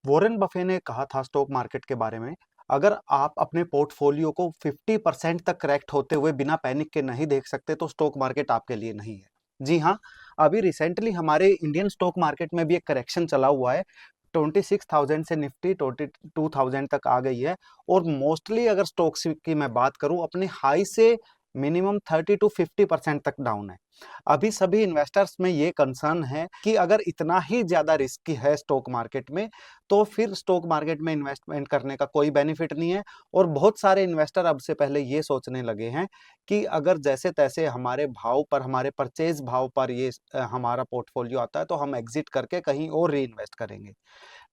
Warren Buffett ने कहा था स्टॉक मार्केट के बारे में, अगर आप अपने पोर्टफोलियो को 50% तक करेक्ट होते हुए बिना पैनिक के नहीं देख सकते तो स्टॉक मार्केट आपके लिए नहीं है। जी हाँ, अभी रिसेंटली हमारे इंडियन स्टॉक मार्केट में भी एक करेक्शन चला हुआ है। 26,000 से निफ्टी 22,000 तक आ गई है। और मोस्टली अगर स्टॉक्स की मैं बात करूं, अपने हाई से मिनिमम 30 to 50% तक डाउन है। अभी सभी इन्वेस्टर्स में ये कंसर्न है कि अगर इतना ही ज्यादा रिस्की है स्टॉक मार्केट में, तो फिर स्टॉक मार्केट में इन्वेस्टमेंट करने का कोई बेनिफिट नहीं है। और बहुत सारे इन्वेस्टर अब से पहले ये सोचने लगे हैं कि अगर जैसे तैसे हमारे भाव पर, हमारे परचेज भाव पर ये हमारा पोर्टफोलियो आता है तो हम एग्जिट करके कहीं और री इन्वेस्ट करेंगे।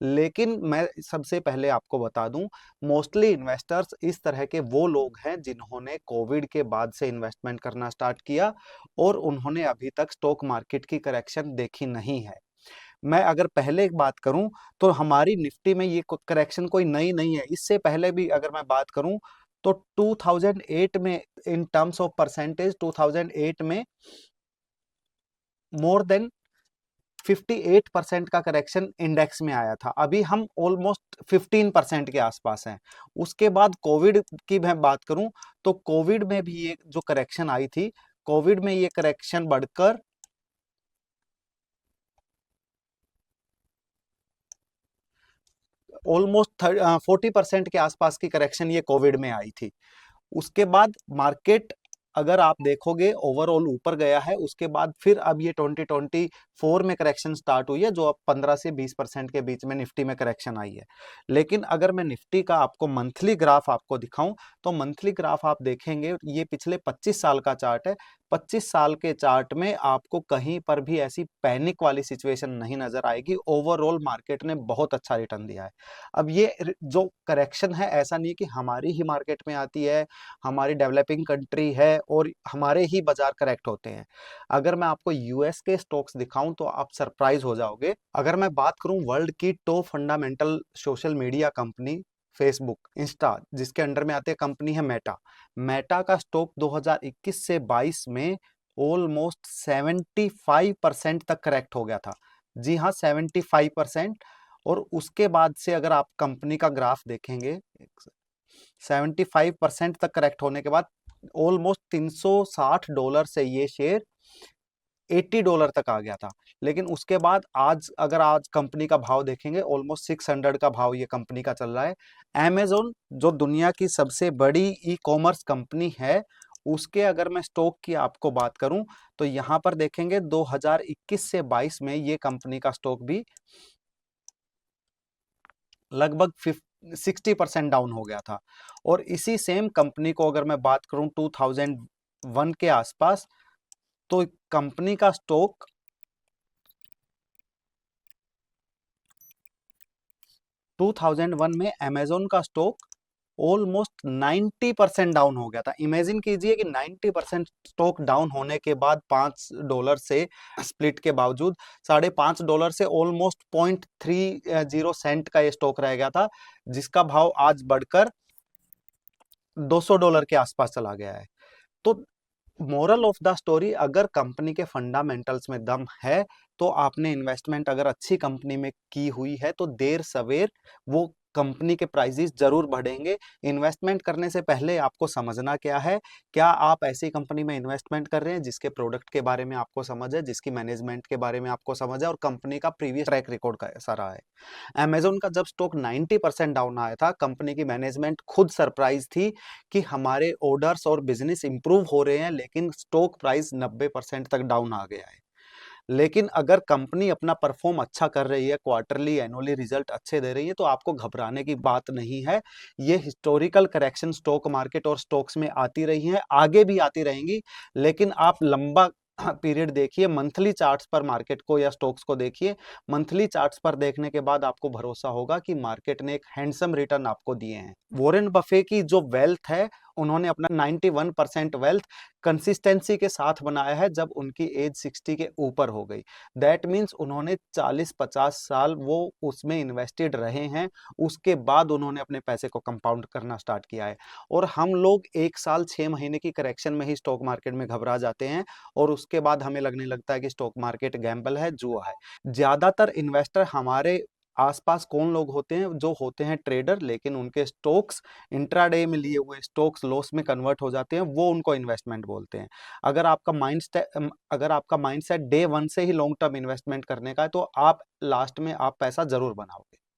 लेकिन मैं सबसे पहले आपको बता दूं, मोस्टली इन्वेस्टर्स इस तरह के वो लोग हैं जिन्होंने कोविड के बाद से इन्वेस्टमेंट करना स्टार्ट किया और उन्होंने अभी तक स्टॉक मार्केट की करेक्शन देखी नहीं है। मैं अगर पहले एक बात करूं तो हमारी निफ्टी में ये करेक्शन कोई नई नहीं है। इससे पहले भी अगर मैं बात करूं तो 2008 में, इन टर्म्स ऑफ परसेंटेज, 2008 में मोर देन 58% का करेक्शन इंडेक्स में आया था। अभी हम ऑलमोस्ट 15% के आसपास हैं। उसके बाद कोविड की मैं बात करूं तो कोविड में भी ये जो करेक्शन आई थी, कोविड में ये करेक्शन बढ़कर ऑलमोस्ट 40% के आसपास की करेक्शन ये कोविड में आई थी। उसके बाद मार्केट अगर आप देखोगे ओवरऑल ऊपर गया है। उसके बाद फिर अब ये 2024 में करेक्शन स्टार्ट हुई है, जो अब 15 से 20% के बीच में निफ्टी में करेक्शन आई है। लेकिन अगर मैं निफ्टी का आपको मंथली ग्राफ आपको दिखाऊं तो मंथली ग्राफ आप देखेंगे, ये पिछले 25 साल का चार्ट है। 25 साल के चार्ट में आपको कहीं पर भी ऐसी पैनिक वाली सिचुएशन नहीं नजर आएगी। ओवरऑल मार्केट ने बहुत अच्छा रिटर्न दिया है। अब ये जो करेक्शन है, ऐसा नहीं है कि हमारी ही मार्केट में आती है, हमारी डेवलपिंग कंट्री है और हमारे ही बाजार करेक्ट होते हैं। अगर मैं आपको यूएस के स्टॉक्स दिखाऊं तो आप सरप्राइज हो जाओगे। अगर मैं बात करूं वर्ल्ड की top fundamental social media company, Facebook, Insta, जिसके अंडर में आती है कंपनी है मेटा। मेटा का स्टॉक 2021 से 22 में ऑलमोस्ट 75% तक करेक्ट हो गया था। जी हाँ, 75%। और उसके बाद से अगर आप कंपनी का ग्राफ देखेंगे, 75% तक करेक्ट होने के बाद ऑलमोस्ट $360 से ये शेयर $80 तक आ गया था। लेकिन उसके बाद आज कंपनी का भाव देखेंगे, ऑलमोस्ट 600 का भाव ये कंपनी का चल रहा है। Amazon, जो दुनिया की सबसे बड़ी ई कॉमर्स कंपनी है, उसके अगर मैं स्टॉक की आपको बात करूं तो यहां पर देखेंगे 2021 से 22 में ये कंपनी का स्टॉक भी लगभग 60% डाउन हो गया था। और इसी सेम कंपनी को अगर मैं बात करूं 2001 के आसपास, तो कंपनी का स्टॉक 2001 में अमेजोन का स्टॉक ऑलमोस्ट 90% डाउन हो गया था। इमेजिन कीजिए कि 90% स्टॉक डाउन होने के बाद $5 से स्प्लिट के बावजूद $5.5 से ऑलमोस्ट 0.30 सेंट का ये स्टॉक रह गया था, जिसका भाव आज बढ़कर $200 के आसपास चला गया है। तो मोरल ऑफ द स्टोरी, अगर कंपनी के फंडामेंटल्स में दम है तो आपने इन्वेस्टमेंट अगर अच्छी कंपनी में की हुई है तो देर सवेर वो कंपनी के प्राइसेस जरूर बढ़ेंगे। इन्वेस्टमेंट करने से पहले आपको समझना क्या है, क्या आप ऐसी कंपनी में इन्वेस्टमेंट कर रहे हैं जिसके प्रोडक्ट के बारे में आपको समझ है, जिसकी मैनेजमेंट के बारे में आपको समझ है और कंपनी का प्रीवियस ट्रैक रिकॉर्ड कैसा रहा है। अमेजोन का जब स्टॉक 90% डाउन आया था, कंपनी की मैनेजमेंट खुद सरप्राइज थी कि हमारे ऑर्डर्स और बिजनेस इंप्रूव हो रहे हैं, लेकिन स्टॉक प्राइस 90% तक डाउन आ गया है। लेकिन अगर कंपनी अपना परफॉर्म अच्छा कर रही है, क्वार्टरली एनुअली रिजल्ट अच्छे दे रही है, तो आपको घबराने की बात नहीं है। ये हिस्टोरिकल करेक्शन स्टॉक मार्केट और स्टॉक्स में आती रही है, आगे भी आती रहेंगी। लेकिन आप लंबा पीरियड देखिए, मंथली चार्ट्स पर मार्केट को या स्टॉक्स को देखिए। मंथली चार्ट्स पर देखने के बाद आपको भरोसा होगा कि मार्केट ने एक हैंडसम रिटर्न आपको दिए हैं। वॉरेन बफे की जो वेल्थ है, उन्होंने अपना 91% वेल्थ कंसिस्टेंसी के साथ बनाया है जब उनकी एज 60 के ऊपर हो गई। दैट मीन्स उन्होंने 40-50 साल वो उसमें इन्वेस्टेड रहे हैं। उसके बाद उन्होंने अपने पैसे को कंपाउंड करना स्टार्ट किया है। और हम लोग 1 साल 6 महीने की करेक्शन में ही स्टॉक मार्केट में घबरा जाते हैं और उसके बाद हमें लगने लगता है कि स्टॉक मार्केट गैम्बल है, जुआ है। ज्यादातर इन्वेस्टर हमारे आसपास कौन लोग होते हैं, जो होते हैं ट्रेडर, लेकिन उनके स्टॉक्स इंट्राडे में लिए हुए स्टॉक्स लॉस में कन्वर्ट हो जाते हैं, वो उनको इन्वेस्टमेंट बोलते हैं। अगर आपका माइंडसेट डे वन से ही लॉन्ग टर्म इन्वेस्टमेंट करने का है, तो आप लास्ट में आप पैसा जरूर बनाओगे।